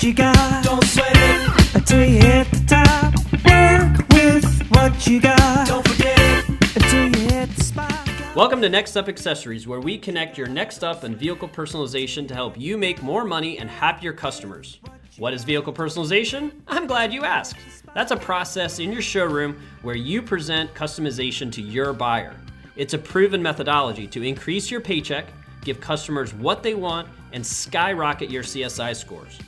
you got. Don't sweat it until you hit the top. Work with what you got. Don't forget it until you hit the spot. Welcome to Next Up Accessories, where we connect your next up and vehicle personalization to help you make more money and happier customers. What is vehicle personalization? I'm glad you asked. That's a process in your showroom where you present customization to your buyer. It's a proven methodology to increase your paycheck, give customers what they want, and skyrocket your CSI scores.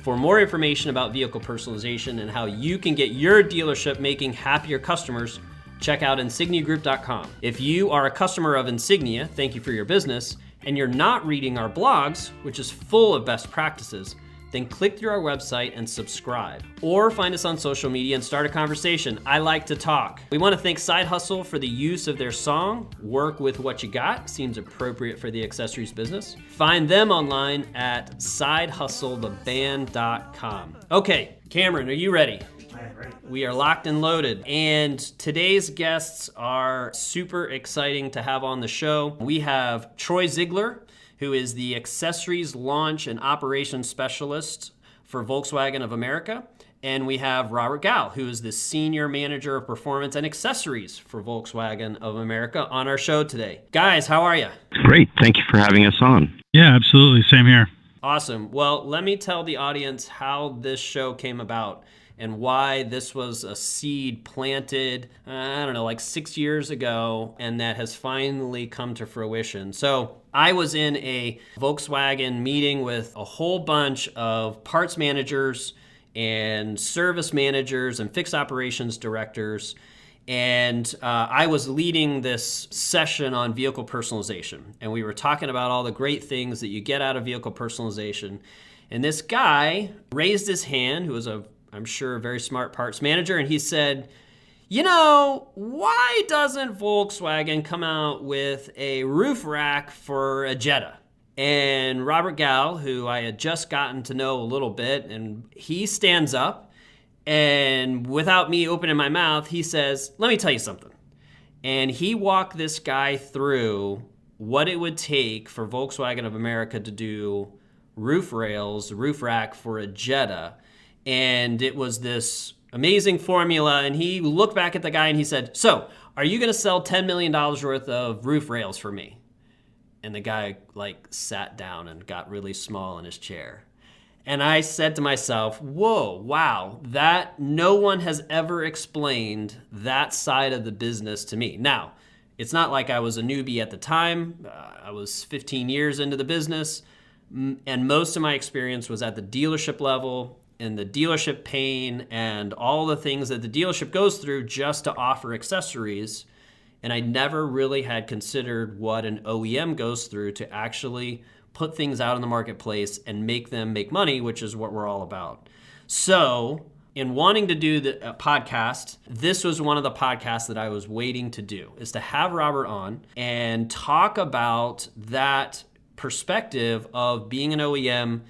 For more information about vehicle personalization and how you can get your dealership making happier customers, check out insigniagroup.com. If you are a customer of Insignia, thank you for your business, and you're not reading our blogs, which is full of best practices, then click through our website and subscribe. Or find us on social media and start a conversation. I like to talk. We want to thank Side Hustle for the use of their song, Work With What You Got. Seems appropriate for the accessories business. Find them online at sidehustletheband.com. Okay, Cameron, are you ready? I am ready. We are locked and loaded, and today's guests are super exciting to have on the show. We have Troy Ziegler, who is the Accessories Launch and Operations Specialist for Volkswagen of America. And we have Robert Gall, who is the Senior Manager of Performance and Accessories for Volkswagen of America on our show today. Guys, how are you? Great. Thank you for having us on. Yeah, absolutely. Same here. Awesome. Well, let me tell the audience how this show came about and why this was a seed planted, like 6 years ago, and that has finally come to fruition. So I was in a Volkswagen meeting with a whole bunch of parts managers and service managers and fixed operations directors, and I was leading this session on vehicle personalization, and we were talking about all the great things that you get out of vehicle personalization. And this guy raised his hand, who was I'm sure a very smart parts manager, and he said, why doesn't Volkswagen come out with a roof rack for a Jetta? And Robert Gall, who I had just gotten to know a little bit, and he stands up, and without me opening my mouth, he says, let me tell you something. And he walked this guy through what it would take for Volkswagen of America to do roof rails, roof rack for a Jetta. And it was this amazing formula, and he looked back at the guy and he said, so, are you going to sell $10 million worth of roof rails for me? And the guy sat down and got really small in his chair. And I said to myself, whoa, wow, that no one has ever explained that side of the business to me. Now, it's not like I was a newbie at the time. I was 15 years into the business, and most of my experience was at the dealership level, and the dealership pain and all the things that the dealership goes through just to offer accessories. And I never really had considered what an OEM goes through to actually put things out in the marketplace and make them make money, which is what we're all about. So in wanting to do the podcast, this was one of the podcasts that I was waiting to do, is to have Robert on and talk about that perspective of being an OEM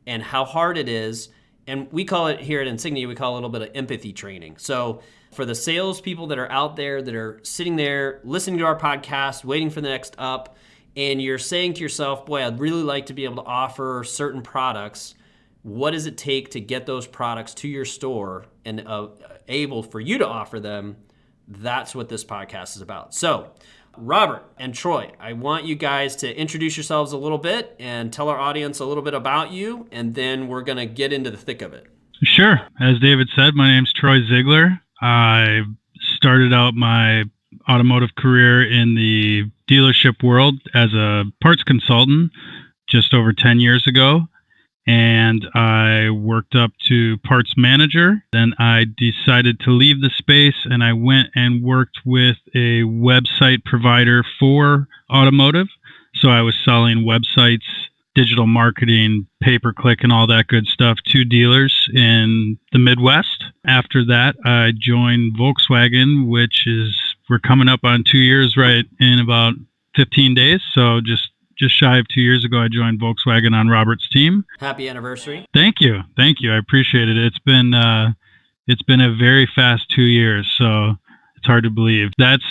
and how hard it is. And we call it here at Insignia, we call it a little bit of empathy training. So for the salespeople that are out there that are sitting there listening to our podcast, waiting for the next up, and you're saying to yourself, boy, I'd really like to be able to offer certain products. What does it take to get those products to your store and able for you to offer them? That's what this podcast is about. So Robert and Troy, I want you guys to introduce yourselves a little bit and tell our audience a little bit about you, and then we're going to get into the thick of it. Sure. As David said, my name's Troy Ziegler. I started out my automotive career in the dealership world as a parts consultant just over 10 years ago. And I worked up to parts manager. Then I decided to leave the space, and I went and worked with a website provider for automotive. So I was selling websites, digital marketing, pay-per-click, and all that good stuff to dealers in the Midwest. After that, I joined Volkswagen, we're coming up on 2 years right in about 15 days. So just shy of 2 years ago, I joined Volkswagen on Robert's team. Happy anniversary. Thank you. I appreciate it. It's been a very fast 2 years. So It's hard to believe. That's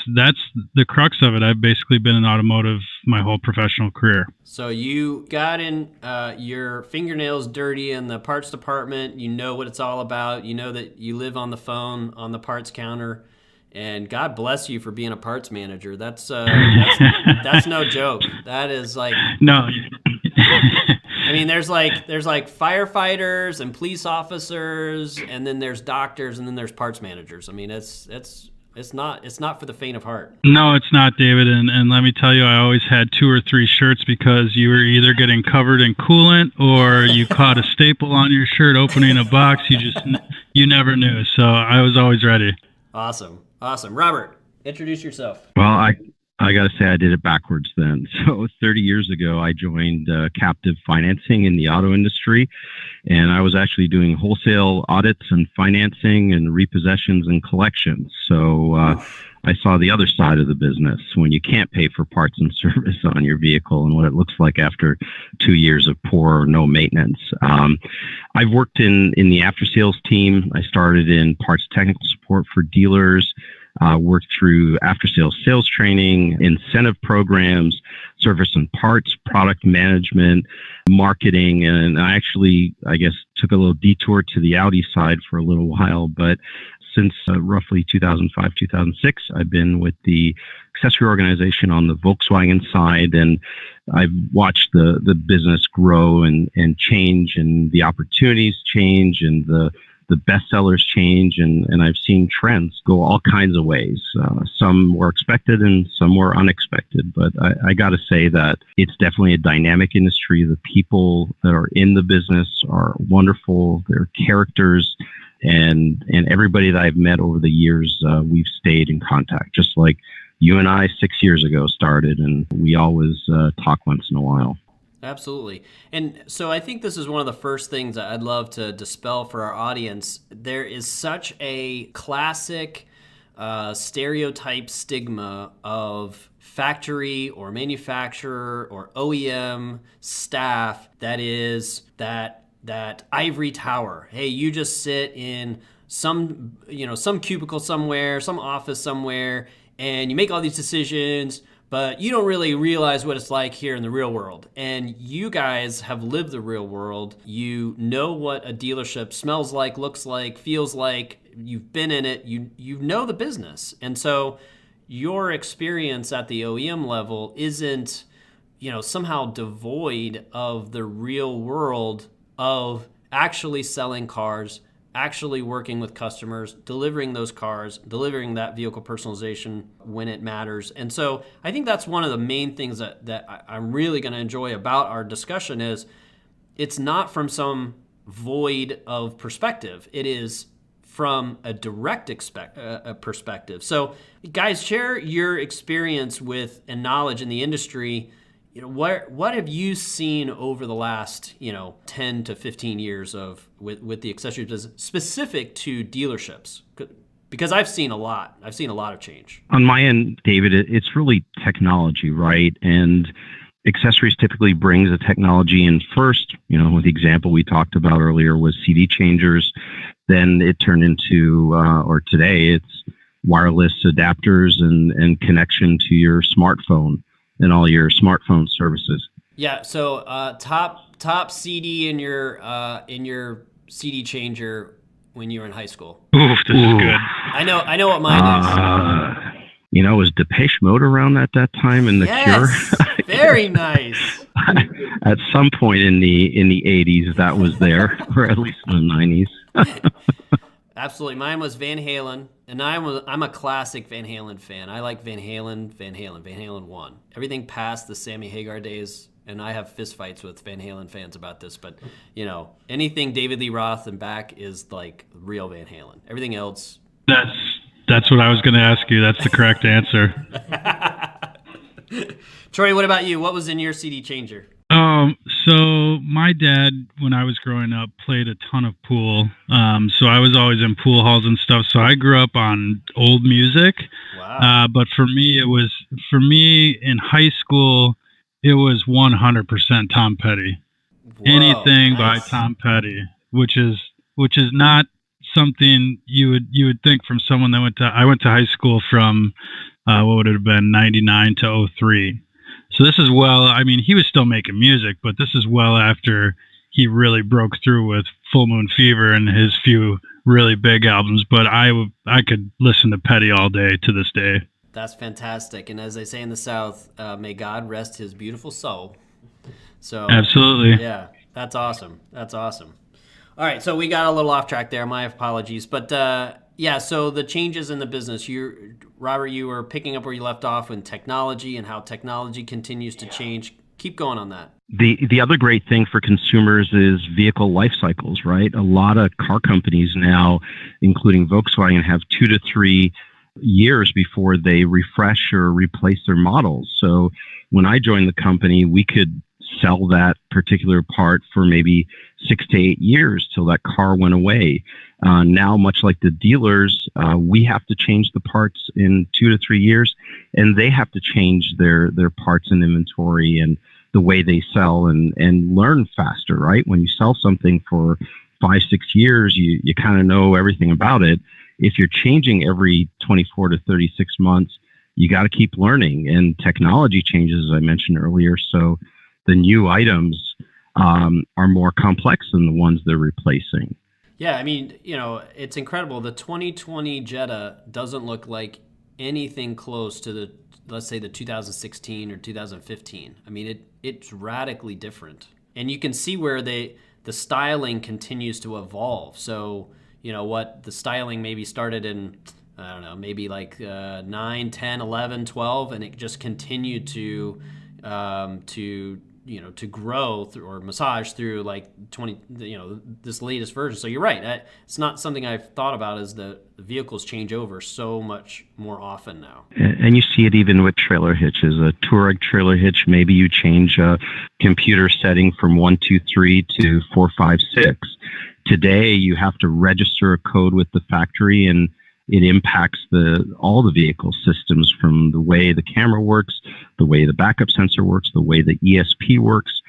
the crux of it. I've basically been in automotive my whole professional career. So you got in your fingernails dirty in the parts department. You know what it's all about. You know that you live on the phone on the parts counter. And God bless you for being a parts manager. That's no joke. That is like No. I mean, there's like firefighters and police officers, and then there's doctors, and then there's parts managers. I mean, it's not for the faint of heart. No, it's not, David. And let me tell you, I always had 2 or 3 shirts because you were either getting covered in coolant or you caught a staple on your shirt opening a box. You never knew. So I was always ready. Awesome. Robert, introduce yourself. Well, I got to say I did it backwards then. So 30 years ago, I joined captive financing in the auto industry, and I was actually doing wholesale audits and financing and repossessions and collections. So I saw the other side of the business when you can't pay for parts and service on your vehicle and what it looks like after 2 years of poor or no maintenance. I've worked in the after sales team. I started in parts technical support for dealers. Worked through after-sales sales training, incentive programs, service and parts, product management, marketing, and I actually, I guess, took a little detour to the Audi side for a little while. But since roughly 2005, 2006, I've been with the accessory organization on the Volkswagen side, and I've watched the business grow and change, and the opportunities change, and the bestsellers change, and I've seen trends go all kinds of ways. Some were expected and some were unexpected, but I got to say that it's definitely a dynamic industry. The people that are in the business are wonderful. They're characters, and everybody that I've met over the years, we've stayed in contact, just like you and I 6 years ago started, and we always talk once in a while. Absolutely. And so I think this is one of the first things that I'd love to dispel for our audience. There is such a classic stereotype stigma of factory or manufacturer or OEM staff that is that ivory tower. Hey, you just sit in some cubicle somewhere, some office somewhere, and you make all these decisions, but you don't really realize what it's like here in the real world. And you guys have lived the real world. You know what a dealership smells like, looks like, feels like. You've been in it. You know the business. And so your experience at the OEM level isn't, somehow devoid of the real world of actually selling cars, actually working with customers, delivering those cars, delivering that vehicle personalization when it matters. And so I think that's one of the main things that I'm really going to enjoy about our discussion is it's not from some void of perspective. It is from a direct perspective. So guys, share your experience with and knowledge in the industry. What have you seen over the last 10 to 15 years with the accessories business specific to dealerships? Because I've seen a lot of change. On my end, David, it's really technology, right? And accessories typically brings the technology in first. The example we talked about earlier was CD changers. Then it turned into, or today, it's wireless adapters and connection to your smartphone and all your smartphone services. Yeah. So top CD in your CD changer when you were in high school. Oof, this is good. I know what mine is. Was Depeche Mode around at that time in The Cure? Very nice. At some point in the 80s, that was there, or at least in the 90s. Absolutely. Mine was Van Halen, and I'm a classic Van Halen fan. I like Van Halen 1. Everything past the Sammy Hagar days, and I have fistfights with Van Halen fans about this, but, anything David Lee Roth and back is like real Van Halen. Everything else... That's what I was going to ask you. That's the correct answer. Troy, what about you? What was in your CD changer? So my dad, when I was growing up, played a ton of pool. So I was always in pool halls and stuff. So I grew up on old music. Wow. But for me in high school, it was 100% Tom Petty. Whoa, Anything nice. by Tom Petty, which is not something you would think from someone that I went to high school from what would it have been, 99 to 03. So this is he was still making music, but this is well after he really broke through with Full Moon Fever and his few really big albums. But I could listen to Petty all day to this day. That's fantastic. And as they say in the South, may God rest his beautiful soul. So absolutely. Yeah, that's awesome. That's awesome. All right, so we got a little off track there. My apologies. But so the changes in the business. Robert, you were picking up where you left off in technology and how technology continues to change. Keep going on that. The other great thing for consumers is vehicle life cycles, right? A lot of car companies now, including Volkswagen, have 2 to 3 years before they refresh or replace their models. So when I joined the company, we could sell that particular part for maybe 6 to 8 years till that car went away. Now, much like the dealers, we have to change the parts in 2 to 3 years, and they have to change their parts and inventory and the way they sell and learn faster, right? When you sell something for 5, 6 years, you kind of know everything about it. If you're changing every 24 to 36 months, you got to keep learning, and technology changes, as I mentioned earlier. So the new items are more complex than the ones they're replacing. Yeah, I mean, it's incredible. The 2020 Jetta doesn't look like anything close to let's say the 2016 or 2015. I mean, it's radically different. And you can see where the styling continues to evolve. So, what the styling maybe started in, I don't know, maybe like 9, 10, 11, 12, and it just continued to grow through, or massage through like 20, this latest version. So you're right. It's not something I've thought about, as the vehicles change over so much more often now. And you see it even with trailer hitches. A Touareg trailer hitch, maybe you change a computer setting from 1, 2, 3 to 4, 5, 6. Today, you have to register a code with the factory, and it impacts all the vehicle systems, from the way the camera works, the way the backup sensor works, the way the ESP works.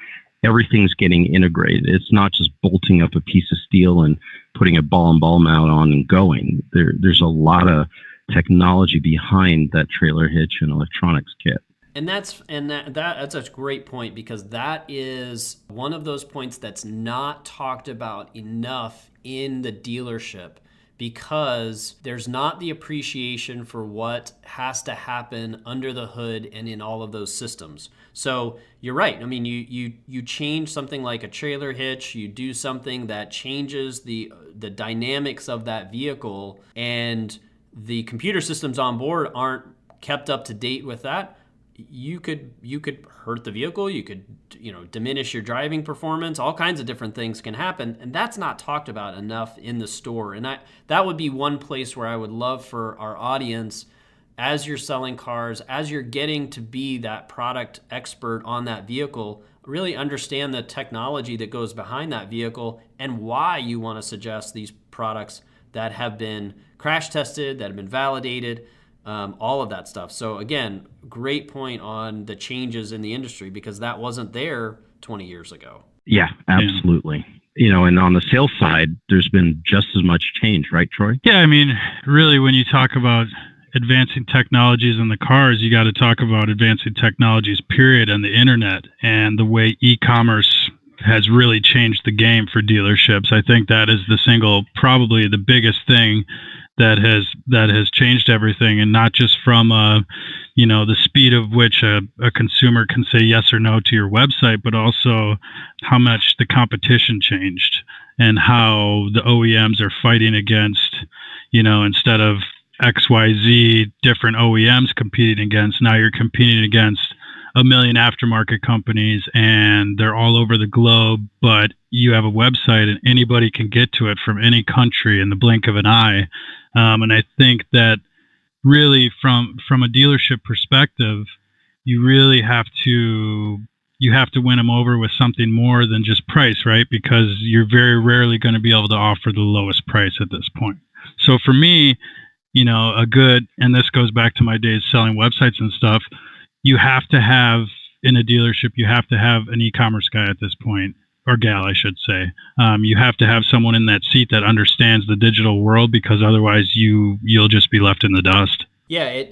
Everything's getting integrated. It's not just bolting up a piece of steel and putting a ball and ball mount on and going. There's a lot of technology behind that trailer hitch and electronics kit. And that's a great point, because that is one of those points that's not talked about enough in the dealership, because there's not the appreciation for what has to happen under the hood and in all of those systems. So you're right. I mean, you change something like a trailer hitch, you do something that changes the dynamics of that vehicle, and the computer systems on board aren't kept up to date with that. You could hurt the vehicle, you could diminish your driving performance, all kinds of different things can happen, and that's not talked about enough in the store. And that would be one place where I would love for our audience, as you're selling cars, as you're getting to be that product expert on that vehicle, really understand the technology that goes behind that vehicle and why you want to suggest these products that have been crash tested, that have been validated, all of that stuff. So again, great point on the changes in the industry, because that wasn't there 20 years ago. Yeah, absolutely. And on the sales side, there's been just as much change, right, Troy? Yeah, I mean, really, when you talk about advancing technologies in the cars, you got to talk about advancing technologies, period, and the internet, and the way e-commerce has really changed the game for dealerships. I think that is probably the biggest thing that has changed everything, and not just from the speed of which a consumer can say yes or no to your website, but also how much the competition changed and how the OEMs are fighting against, instead of XYZ different OEMs competing against, now you're competing against a million aftermarket companies, and they're all over the globe, but you have a website and anybody can get to it from any country in the blink of an eye. And I think that really from a dealership perspective, you really have to win them over with something more than just price, right? Because you're very rarely going to be able to offer the lowest price at this point. So for me, and this goes back to my days selling websites and stuff, you have to have, in a dealership, you have to have an e-commerce guy at this point. or gal, I should say. You have to have someone in that seat that understands the digital world, because otherwise you'll just be left in the dust. Yeah,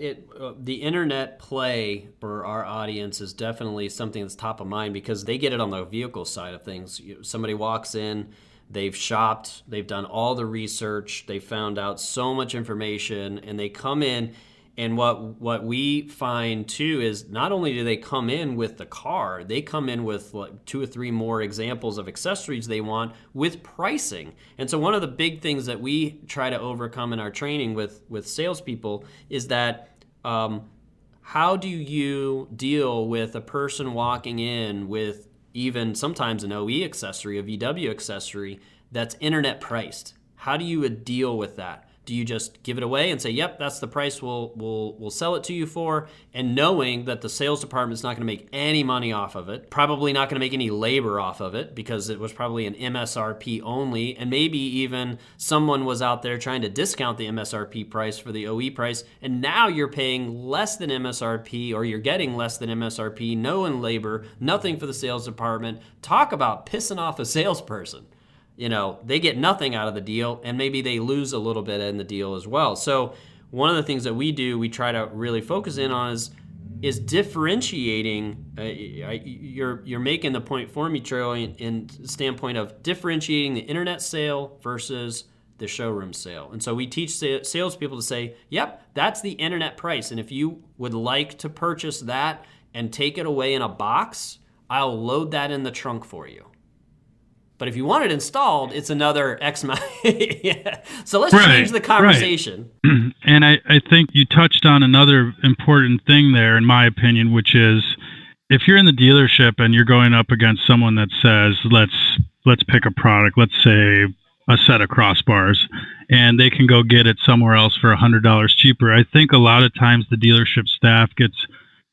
the internet play for our audience is definitely something that's top of mind, because they get it on the vehicle side of things. Somebody walks in, they've shopped, they've done all the research, they found out so much information, and they come in. And what we find too is not only do they come in with the car, they come in with like 2 or 3 more examples of accessories they want with pricing. And so one of the big things that we try to overcome in our training with salespeople is that how do you deal with a person walking in with even sometimes an OE accessory, a VW accessory that's internet priced? How do you deal with that? Do you just give it away and say, yep, that's the price we'll sell it to you for, and knowing that the sales department's not going to make any money off of it, probably not going to make any labor off of it because it was probably an MSRP only, and maybe even someone was out there trying to discount the MSRP price for the OE price, and now you're paying less than MSRP, or you're getting less than MSRP, no in labor, nothing for the sales department. Talk about pissing off a salesperson. They get nothing out of the deal, and maybe they lose a little bit in the deal as well. So one of the things that we try to really focus in on is differentiating. You're making the point for me, Troy, in standpoint of differentiating the internet sale versus the showroom sale. And so we teach salespeople to say, yep, that's the internet price. And if you would like to purchase that and take it away in a box, I'll load that in the trunk for you. But if you want it installed, it's another X amount. Yeah. So let's change the conversation. Right. And I think you touched on another important thing there, in my opinion, which is if you're in the dealership and you're going up against someone that says, let's pick a product, let's say a set of crossbars, and they can go get it somewhere else for $100 cheaper. I think a lot of times the dealership staff gets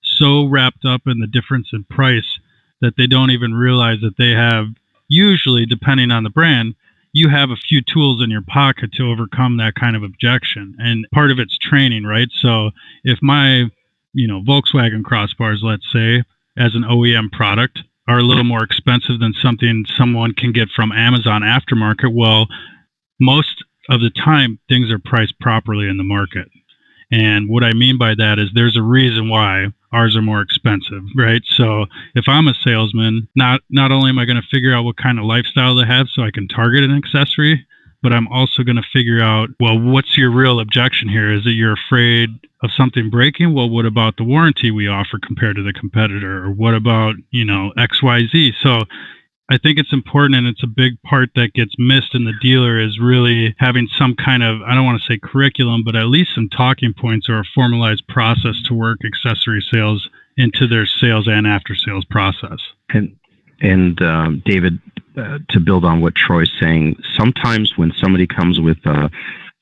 so wrapped up in the difference in price that they don't even realize that they have, usually, depending on the brand, you have a few tools in your pocket to overcome that kind of objection. And part of it's training, right? So if my, Volkswagen crossbars, let's say, as an OEM product, are a little more expensive than something someone can get from Amazon aftermarket, well, most of the time, things are priced properly in the market. And what I mean by that is there's a reason why ours are more expensive, right? So if I'm a salesman, not only am I going to figure out what kind of lifestyle they have so I can target an accessory, but I'm also going to figure out, well, what's your real objection here? Is it you're afraid of something breaking? Well, what about the warranty we offer compared to the competitor? Or what about, XYZ? So I think it's important, and it's a big part that gets missed in the dealer, is really having some kind of, I don't want to say curriculum, but at least some talking points or a formalized process to work accessory sales into their sales and after sales process. And David, to build on what Troy's saying, sometimes when somebody comes with a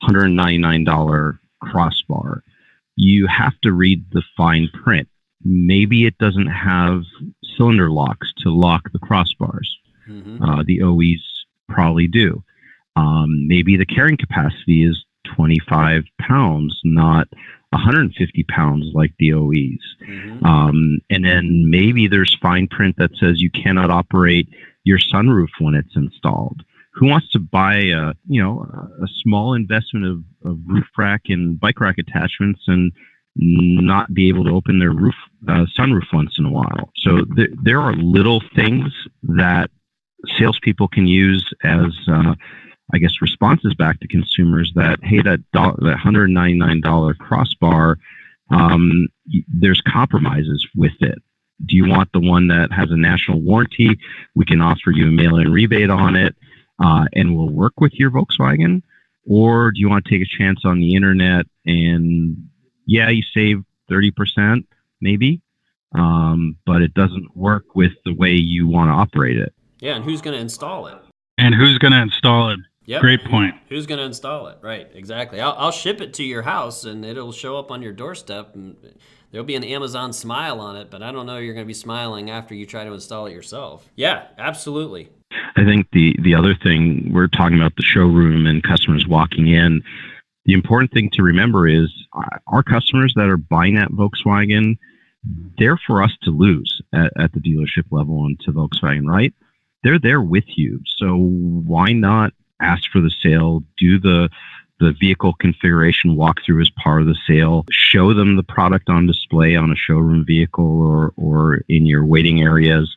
$199 crossbar, you have to read the fine print. Maybe it doesn't have cylinder locks to lock the crossbars. Mm-hmm. The OEs probably do. Maybe the carrying capacity is 25 pounds, not 150 pounds like the OEs. Mm-hmm. And then maybe there's fine print that says you cannot operate your sunroof when it's installed. Who wants to buy a small investment of roof rack and bike rack attachments and not be able to open their sunroof once in a while? So there are little things that salespeople can use as, responses back to consumers that, hey, that $199 crossbar, there's compromises with it. Do you want the one that has a national warranty? We can offer you a mail-in rebate on it, and we'll work with your Volkswagen. Or do you want to take a chance on the internet and, yeah, you save 30% maybe, but it doesn't work with the way you want to operate it. Yeah, and who's going to install it? Yep. Great point. Who's going to install it? Right, exactly. I'll ship it to your house, and it'll show up on your doorstep, and there'll be an Amazon smile on it, but I don't know you're going to be smiling after you try to install it yourself. Yeah, absolutely. I think the other thing, we're talking about the showroom and customers walking in. The important thing to remember is our customers that are buying that Volkswagen, they're for us to lose at the dealership level and to Volkswagen, right? they're there with you. So why not ask for the sale, do the vehicle configuration walkthrough as part of the sale, show them the product on display on a showroom vehicle or in your waiting areas.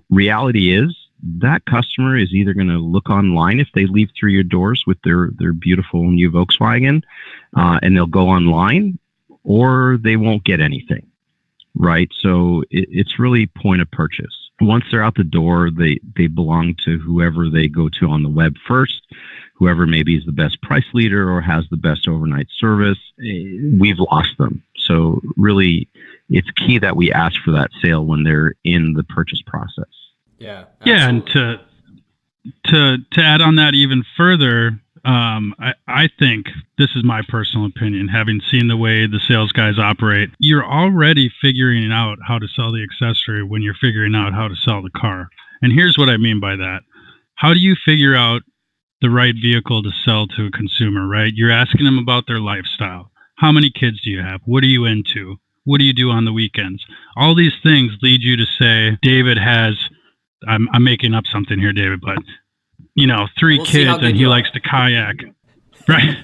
Reality is that customer is either going to look online if they leave through your doors with their beautiful new Volkswagen, and they'll go online, or they won't get anything, right? So it's really point of purchase. Once they're out the door, they belong to whoever they go to on the web first, whoever maybe is the best price leader or has the best overnight service. We've lost them. So really, it's key that we ask for that sale when they're in the purchase process. Yeah. Absolutely. Yeah, and to add on that even further, I think, this is my personal opinion, having seen the way the sales guys operate, you're already figuring out how to sell the accessory when you're figuring out how to sell the car. And here's what I mean by that. How do you figure out the right vehicle to sell to a consumer, right? You're asking them about their lifestyle. How many kids do you have? What are you into? What do you do on the weekends? All these things lead you to say, David has, I'm making up something here, David, but 3 kids and he likes to kayak, right?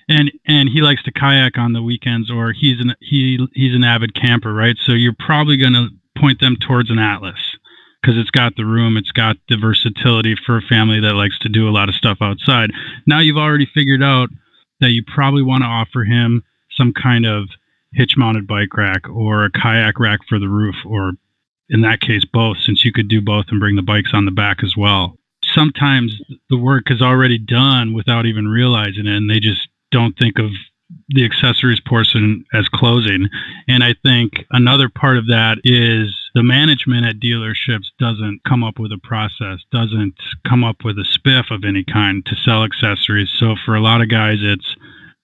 and he likes to kayak on the weekends, or he's an avid camper, right? So you're probably going to point them towards an Atlas because it's got the room, it's got the versatility for a family that likes to do a lot of stuff outside. Now you've already figured out that you probably want to offer him some kind of hitch-mounted bike rack or a kayak rack for the roof, or in that case, both, since you could do both and bring the bikes on the back as well. Sometimes the work is already done without even realizing it, and they just don't think of the accessories portion as closing. And I think another part of that is the management at dealerships doesn't come up with a process, doesn't come up with a spiff of any kind to sell accessories. So for a lot of guys, it's,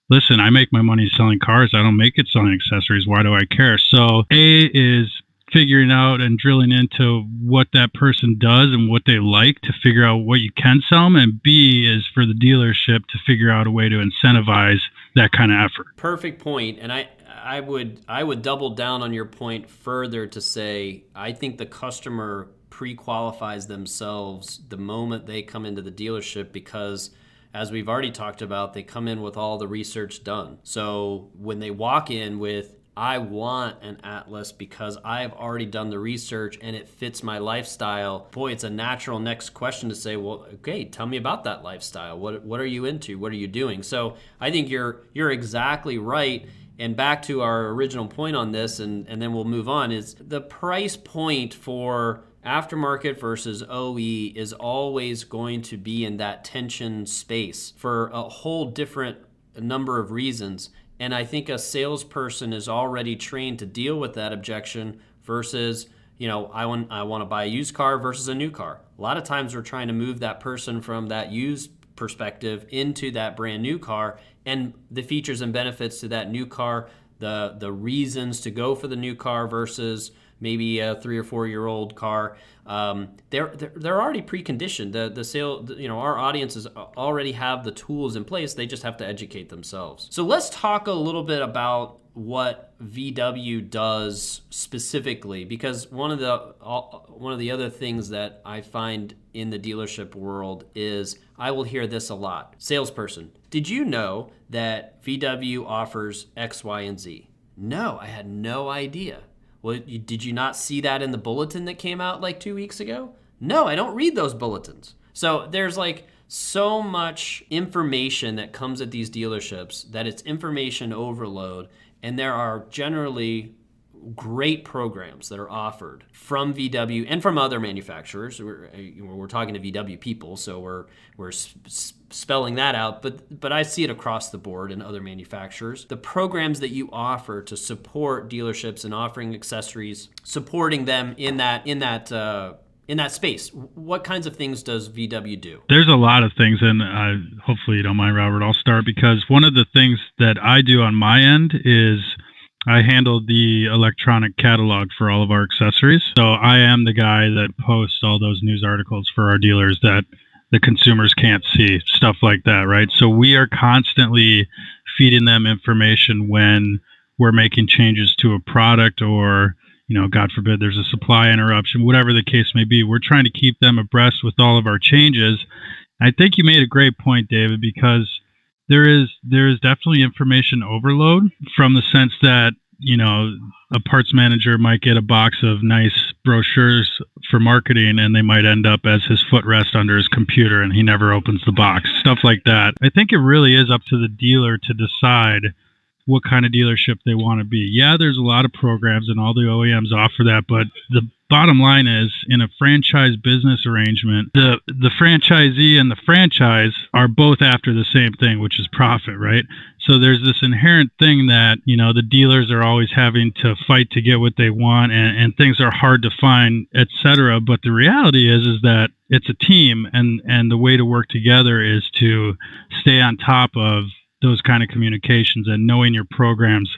listen, I make my money selling cars. I don't make it selling accessories. Why do I care? So A is figuring out and drilling into what that person does and what they like to figure out what you can sell them. And B is for the dealership to figure out a way to incentivize that kind of effort. Perfect point. And I would double down on your point further to say, I think the customer pre-qualifies themselves the moment they come into the dealership, because as we've already talked about, they come in with all the research done. So when they walk in with, I want an Atlas because I've already done the research and it fits my lifestyle, boy, it's a natural next question to say, well, okay, tell me about that lifestyle. What are you into? What are you doing? So I think you're exactly right. And back to our original point on this, and then we'll move on, is the price point for aftermarket versus OE is always going to be in that tension space for a whole different number of reasons. And I think a salesperson is already trained to deal with that objection versus, I want to buy a used car versus a new car. A lot of times we're trying to move that person from that used perspective into that brand new car, and the features and benefits to that new car, the reasons to go for the new car versus maybe a 3 or 4 year old car. They're already preconditioned. The sale, our audiences already have the tools in place. They just have to educate themselves. So let's talk a little bit about what VW does specifically, because one of the other things that I find in the dealership world is I will hear this a lot. Salesperson, did you know that VW offers X, Y, and Z? No, I had no idea. Well, did you not see that in the bulletin that came out like 2 weeks ago? No, I don't read those bulletins. So there's so much information that comes at these dealerships that it's information overload, and there are generally great programs that are offered from VW and from other manufacturers. We're talking to VW people, so we're spelling that out, but I see it across the board in other manufacturers. The programs that you offer to support dealerships and offering accessories, supporting them in that space. What kinds of things does VW do? There's a lot of things, and hopefully you don't mind, Robert. I'll start because one of the things that I do on my end is I handle the electronic catalog for all of our accessories. So I am the guy that posts all those news articles for our dealers that the consumers can't see, stuff like that, right? So we are constantly feeding them information when we're making changes to a product, or God forbid there's a supply interruption, whatever the case may be. We're trying to keep them abreast with all of our changes. I think you made a great point, David, because there is definitely information overload from the sense that, a parts manager might get a box of nice brochures for marketing and they might end up as his footrest under his computer and he never opens the box, stuff like that. I think it really is up to the dealer to decide what kind of dealership they want to be. Yeah, there's a lot of programs and all the OEMs offer that, but the bottom line is, in a franchise business arrangement, the franchisee and the franchise are both after the same thing, which is profit, right? So there's this inherent thing that, the dealers are always having to fight to get what they want, and things are hard to find, etc. But the reality is that it's a team, and the way to work together is to stay on top of those kind of communications and knowing your programs,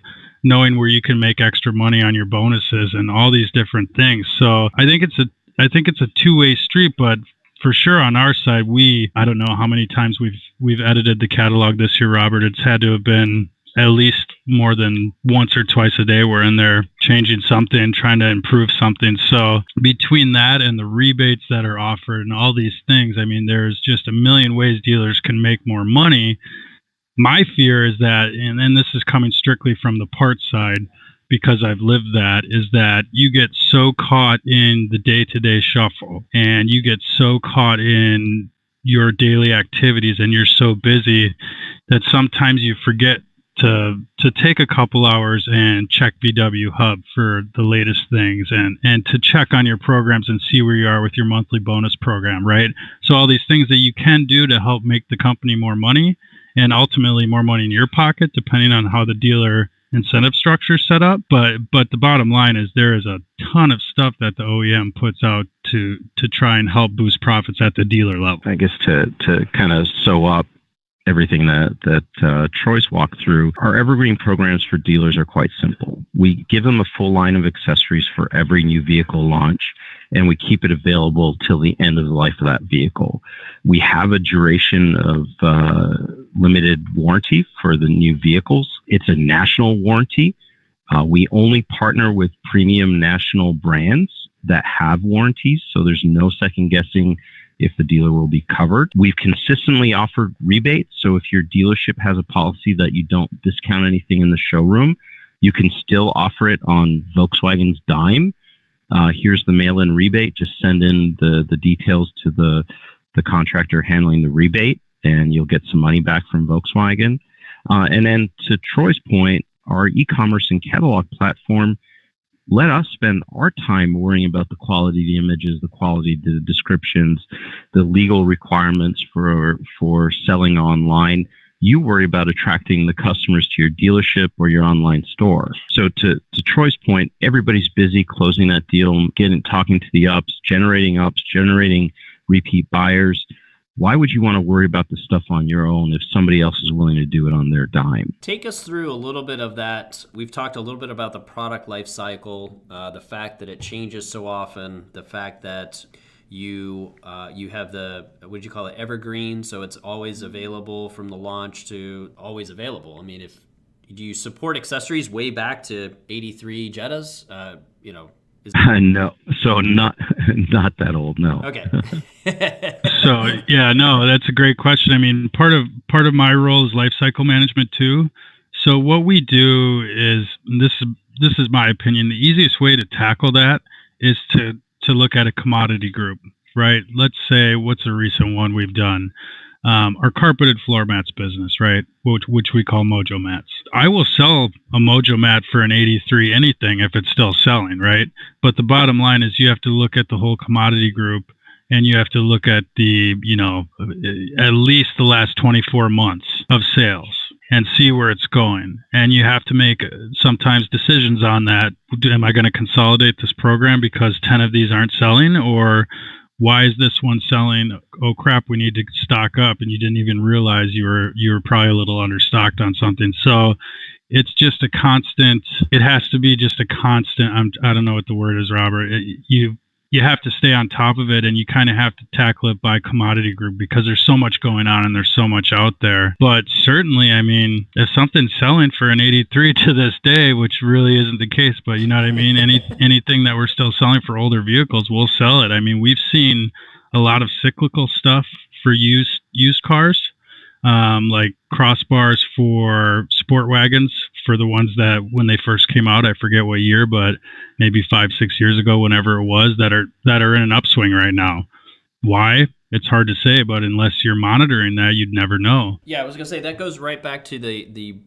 knowing where you can make extra money on your bonuses and all these different things. So I think it's a two-way street, but for sure on our side, I don't know how many times we've edited the catalog this year, Robert. It's had to have been at least more than once or twice a day. We're in there changing something, trying to improve something. So between that and the rebates that are offered and all these things, I mean, there's just a million ways dealers can make more money. My fear is that, and this is coming strictly from the parts side because I've lived that, is that you get so caught in the day-to-day shuffle and you get so caught in your daily activities and you're so busy that sometimes you forget to take a couple hours and check VW Hub for the latest things and to check on your programs and see where you are with your monthly bonus program, right? So all these things that you can do to help make the company more money and ultimately more money in your pocket, depending on how the dealer incentive structure is set up. But the bottom line is there is a ton of stuff that the OEM puts out to try and help boost profits at the dealer level. I guess to kind of sew up everything that Troy's walked through, our evergreen programs for dealers are quite simple. We give them a full line of accessories for every new vehicle launch, and we keep it available till the end of the life of that vehicle. We have a duration of limited warranty for the new vehicles. It's a national warranty. We only partner with premium national brands that have warranties, so there's no second guessing if the dealer will be covered. We've consistently offered rebates, so if your dealership has a policy that you don't discount anything in the showroom, you can still offer it on Volkswagen's dime. Here's the mail-in rebate. Just send in the details to the contractor handling the rebate, and you'll get some money back from Volkswagen. And then to Troy's point, our e-commerce and catalog platform let us spend our time worrying about the quality of the images, the quality of the descriptions, the legal requirements for selling online. You worry about attracting the customers to your dealership or your online store. So to Troy's point, everybody's busy closing that deal, talking to the ups, generating repeat buyers. Why would you want to worry about the stuff on your own if somebody else is willing to do it on their dime? Take us through a little bit of that. We've talked a little bit about the product life cycle, the fact that it changes so often, the fact that you have the, what do you call it, evergreen, so it's always available from the launch to always available. I mean, do you support accessories way back to 83 Jettas? No, so not that old. No. Okay. So yeah, no, that's a great question. I mean, part of my role is life cycle management too. So what we do is, this is my opinion, the easiest way to tackle that is to look at a commodity group, right? Let's say, what's a recent one we've done? Our carpeted floor mats business, right? Which we call Mojo Mats. I will sell a Mojo mat for an 83 anything if it's still selling, right? But the bottom line is you have to look at the whole commodity group, and you have to look at the, at least the last 24 months of sales and see where it's going. And you have to make sometimes decisions on that. Am I going to consolidate this program because 10 of these aren't selling? Or why is this one selling? Oh crap, we need to stock up, and you didn't even realize you were probably a little understocked on something. So it's just a constant. It has to be just a constant. I don't know what the word is, Robert. you have to stay on top of it, and you kind of have to tackle it by commodity group because there's so much going on and there's so much out there. But certainly, I mean, if something's selling for an 83 to this day, which really isn't the case, but you know what I mean? Anything that we're still selling for older vehicles, we'll sell it. I mean, we've seen a lot of cyclical stuff for used cars, like crossbars for sport wagons, for the ones that when they first came out, I forget what year, but maybe 5-6 years ago, whenever it was, that are in an upswing right now. Why? It's hard to say, but unless you're monitoring that, you'd never know. Yeah, I was gonna say that goes right back to the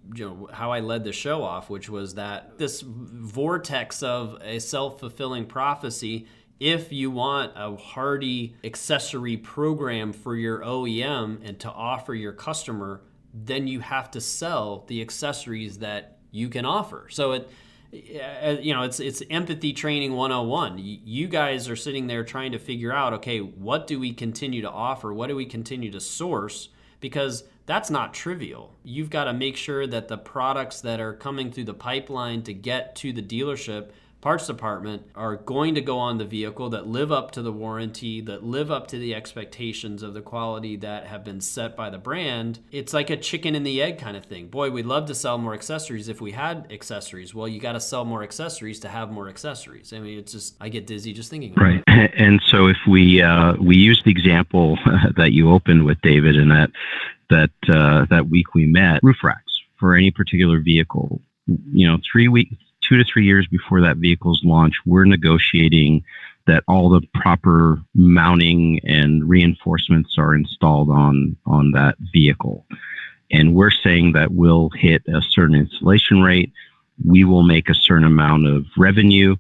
how I led the show off, which was that this vortex of a self-fulfilling prophecy. If you want a hardy accessory program for your OEM and to offer your customer, then you have to sell the accessories that you can offer. So it's empathy training 101. You guys are sitting there trying to figure out, okay, what do we continue to offer? What do we continue to source? Because that's not trivial. You've got to make sure that the products that are coming through the pipeline to get to the dealership parts department are going to go on the vehicle, that live up to the warranty, that live up to the expectations of the quality that have been set by the brand. It's like a chicken and the egg kind of thing. Boy, we'd love to sell more accessories if we had accessories. Well, you got to sell more accessories to have more accessories. I mean, it's just, I get dizzy just thinking about it. Right. And so if we use the example that you opened with, David, and that week we met, roof racks for any particular vehicle, 2 to 3 years before that vehicle's launch, we're negotiating that all the proper mounting and reinforcements are installed on that vehicle. And we're saying that we'll hit a certain installation rate, we will make a certain amount of revenue,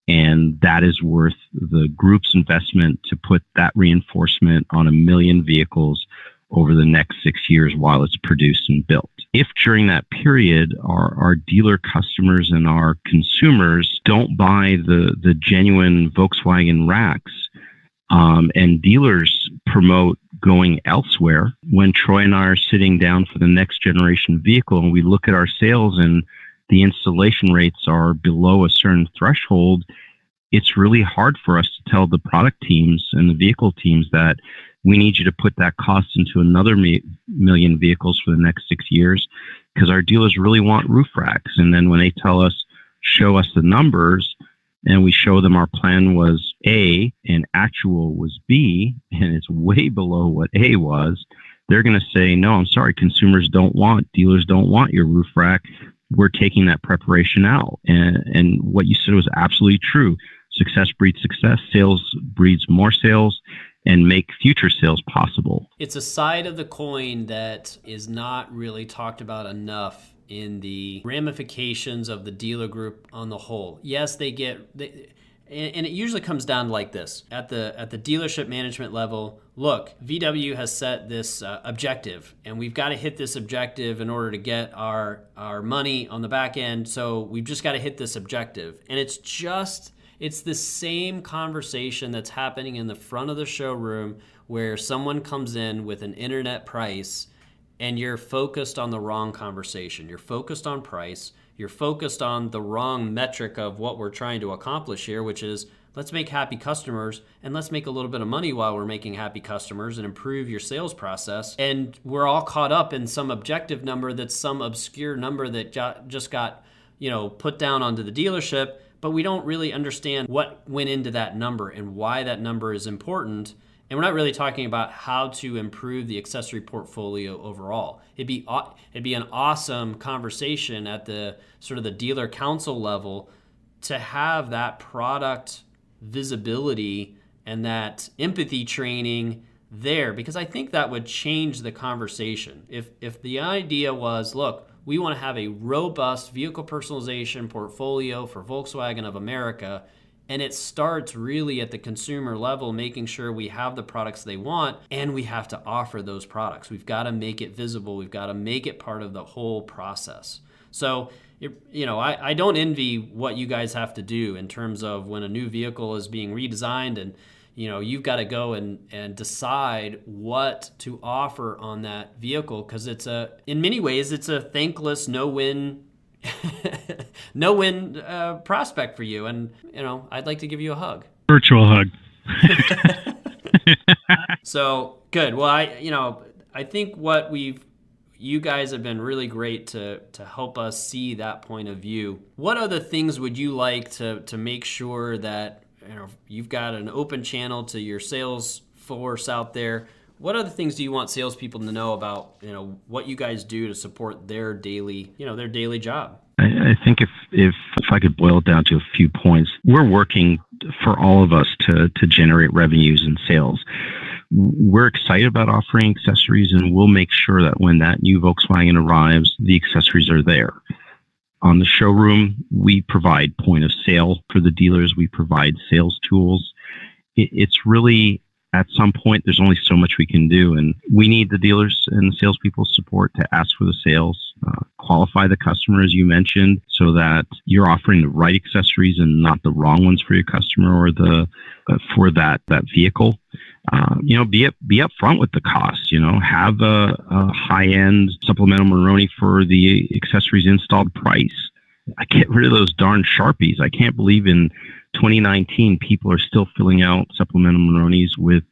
and that is worth the group's investment to put that reinforcement on 1 million vehicles over the next 6 years while it's produced and built. If during that period our dealer customers and our consumers don't buy the genuine Volkswagen racks, and dealers promote going elsewhere, when Troy and I are sitting down for the next generation vehicle and we look at our sales and the installation rates are below a certain threshold, it's really hard for us to tell the product teams and the vehicle teams that we need you to put that cost into another million vehicles for the next 6 years, because our dealers really want roof racks. And then when they tell us, show us the numbers, and we show them our plan was A and actual was B, and it's way below what A was, they're going to say, no, I'm sorry, dealers don't want your roof rack. We're taking that preparation out. And what you said was absolutely true. Success breeds success. Sales breeds more sales and make future sales possible. It's a side of the coin that is not really talked about enough in the ramifications of the dealer group on the whole. Yes, and it usually comes down like this. At the dealership management level, look, VW has set this objective, and we've got to hit this objective in order to get our money on the back end, so we've just got to hit this objective. And it's the same conversation that's happening in the front of the showroom where someone comes in with an internet price and you're focused on the wrong conversation. You're focused on price. You're focused on the wrong metric of what we're trying to accomplish here, which is let's make happy customers and let's make a little bit of money while we're making happy customers and improve your sales process. And we're all caught up in some objective number that's some obscure number that just got, put down onto the dealership, but we don't really understand what went into that number and why that number is important. And we're not really talking about how to improve the accessory portfolio overall. It'd be an awesome conversation at the sort of the dealer council level to have that product visibility and that empathy training there, because I think that would change the conversation. If the idea was, look, we want to have a robust vehicle personalization portfolio for Volkswagen of America, and it starts really at the consumer level, making sure we have the products they want, and we have to offer those products. We've got to make it visible. We've got to make it part of the whole process. So, I don't envy what you guys have to do in terms of when a new vehicle is being redesigned and you've got to go and decide what to offer on that vehicle, because in many ways, it's a thankless no-win prospect for you. And, I'd like to give you a hug. Virtual hug. So good. Well, I think you guys have been really great to help us see that point of view. What other things would you like to make sure that you've got an open channel to your sales force out there? What other things do you want salespeople to know about what you guys do to support their daily job? I think if I could boil it down to a few points, we're working for all of us to generate revenues and sales. We're excited about offering accessories, and we'll make sure that when that new Volkswagen arrives, the accessories are there. On the showroom, we provide point of sale for the dealers. We provide sales tools. It's really, at some point, there's only so much we can do, and we need the dealers and the salespeople's support to ask for the sales, qualify the customer, as you mentioned, so that you're offering the right accessories and not the wrong ones for your customer or for that vehicle. Be upfront with the cost. Have a high-end supplemental Maroni for the accessories installed price. I get rid of those darn Sharpies. I can't believe in 2019 people are still filling out supplemental Maronis with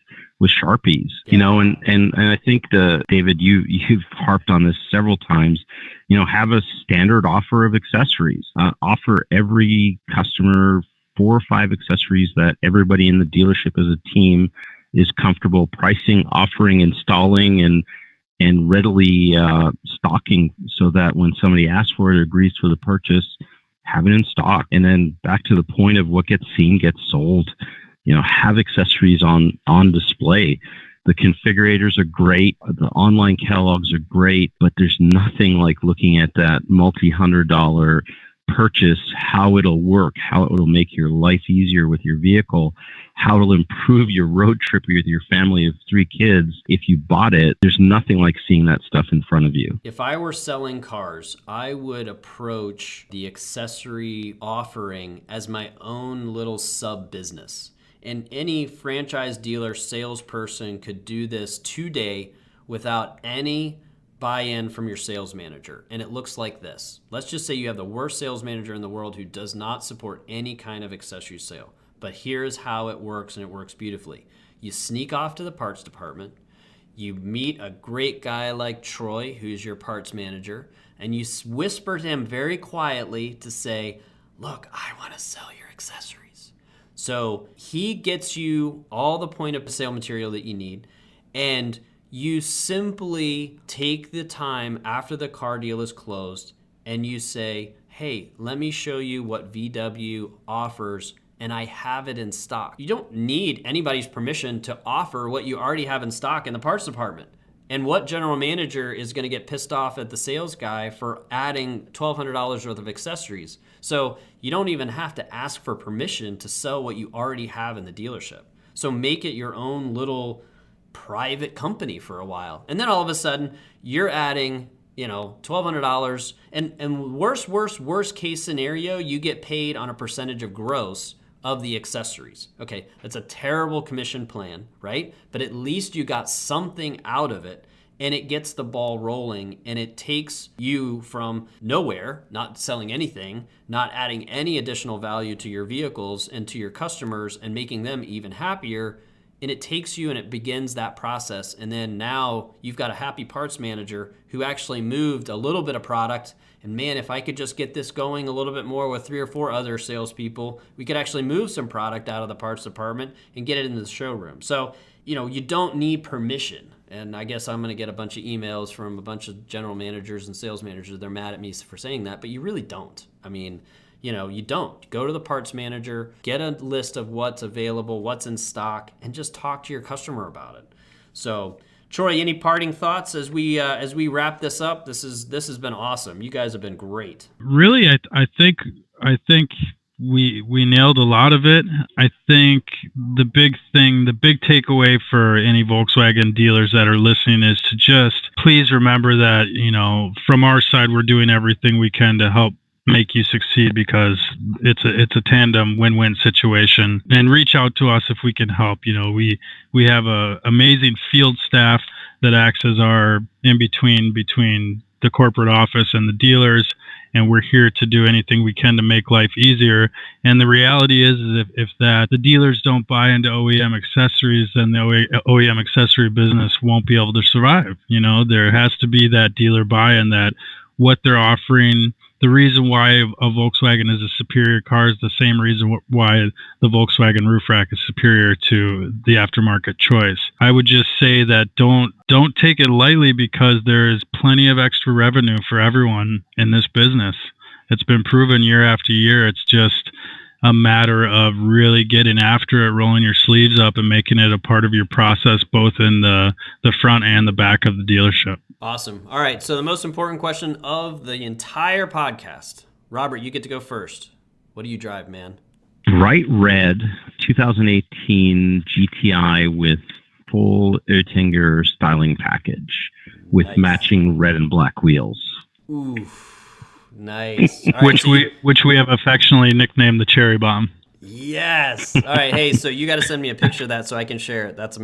Sharpies. And I think David, you've harped on this several times. Have a standard offer of accessories. Offer every customer 4 or 5 accessories that everybody in the dealership as a team is comfortable pricing, offering, installing, and readily stocking, so that when somebody asks for it or agrees for the purchase, have it in stock. And then back to the point of what gets seen gets sold. Have accessories on display. The configurators are great. The online catalogs are great, but there's nothing like looking at that multi-$100 purchase, how it'll work, how it'll make your life easier with your vehicle, how it'll improve your road trip with your family of 3 kids. If you bought it, there's nothing like seeing that stuff in front of you. If I were selling cars, I would approach the accessory offering as my own little sub-business. And any franchise dealer salesperson could do this today without any buy-in from your sales manager. And it looks like this. Let's just say you have the worst sales manager in the world who does not support any kind of accessory sale. But here's how it works, and it works beautifully. You sneak off to the parts department. You meet a great guy like Troy, who's your parts manager, and you whisper to him very quietly to say, look, I want to sell your accessories. So he gets you all the point of sale material that you need, and you simply take the time after the car deal is closed and you say, hey, let me show you what VW offers, and I have it in stock. You don't need anybody's permission to offer what you already have in stock in the parts department. And what general manager is going to get pissed off at the sales guy for adding $1,200 worth of accessories? So you don't even have to ask for permission to sell what you already have in the dealership. So make it your own little private company for a while. And then all of a sudden you're adding, $1,200, and worst case scenario, you get paid on a percentage of gross of the accessories. Okay, that's a terrible commission plan, right? But at least you got something out of it, and it gets the ball rolling, and it takes you from nowhere, not selling anything, not adding any additional value to your vehicles and to your customers and making them even happier. And it takes you and it begins that process. And then now you've got a happy parts manager who actually moved a little bit of product. And man, if I could just get this going a little bit more with 3 or 4 other salespeople, we could actually move some product out of the parts department and get it into the showroom. So, you don't need permission. And I guess I'm going to get a bunch of emails from a bunch of general managers and sales managers. They're mad at me for saying that, but you really don't. I mean, you don't. Go to the parts manager, get a list of what's available, what's in stock, and just talk to your customer about it. So, Troy, any parting thoughts as we wrap this up? This has been awesome. You guys have been great. Really, I think we nailed a lot of it. I think the big takeaway for any Volkswagen dealers that are listening is to just please remember that, from our side, we're doing everything we can to help make you succeed, because it's a tandem win-win situation. And reach out to us if we can help. We have a amazing field staff that acts as our in between the corporate office and the dealers, and we're here to do anything we can to make life easier. And the reality is if that the dealers don't buy into OEM accessories, then the OEM accessory business won't be able to survive. There has to be that dealer buy-in that what they're offering. The reason why a Volkswagen is a superior car is the same reason why the Volkswagen roof rack is superior to the aftermarket choice. I would just say that don't take it lightly, because there's plenty of extra revenue for everyone in this business. It's been proven year after year. It's just a matter of really getting after it, rolling your sleeves up, and making it a part of your process, both in the front and the back of the dealership. Awesome. All right. So the most important question of the entire podcast. Robert, you get to go first. What do you drive, man? Bright red 2018 GTI with full Oettinger styling package with matching red and black wheels. Ooh, nice. All right, which we have affectionately nicknamed the Cherry Bomb. Yes. All right. Hey, so you got to send me a picture of that so I can share it. That's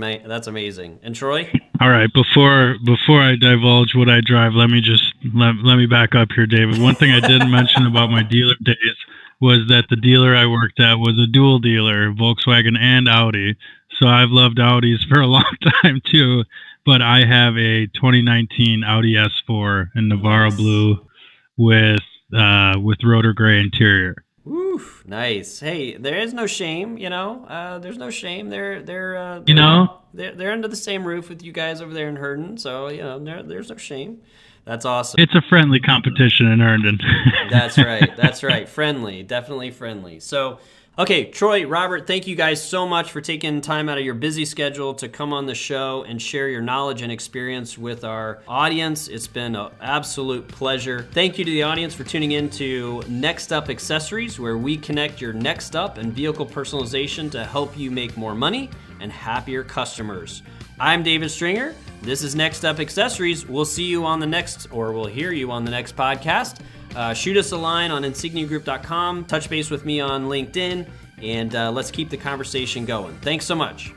amazing. And Troy? All right. Before I divulge what I drive, let me back up here, David. One thing I didn't mention about my dealer days was that the dealer I worked at was a dual dealer, Volkswagen and Audi. So I've loved Audis for a long time too. But I have a 2019 Audi S4 in Navarro blue with rotor gray interior. Woo, nice. Hey, there is no shame, there's no shame. They're under the same roof with you guys over there in Herndon, so there's no shame. That's awesome. It's a friendly competition in Herndon. That's right. Friendly, definitely friendly. So, okay, Troy, Robert, thank you guys so much for taking time out of your busy schedule to come on the show and share your knowledge and experience with our audience. It's been an absolute pleasure. Thank you to the audience for tuning in to Next Up Accessories, where we connect your next up and vehicle personalization to help you make more money and happier customers. I'm David Stringer. This is Next Up Accessories. We'll hear you on the next podcast. Shoot us a line on insigniagroup.com, touch base with me on LinkedIn, and let's keep the conversation going. Thanks so much.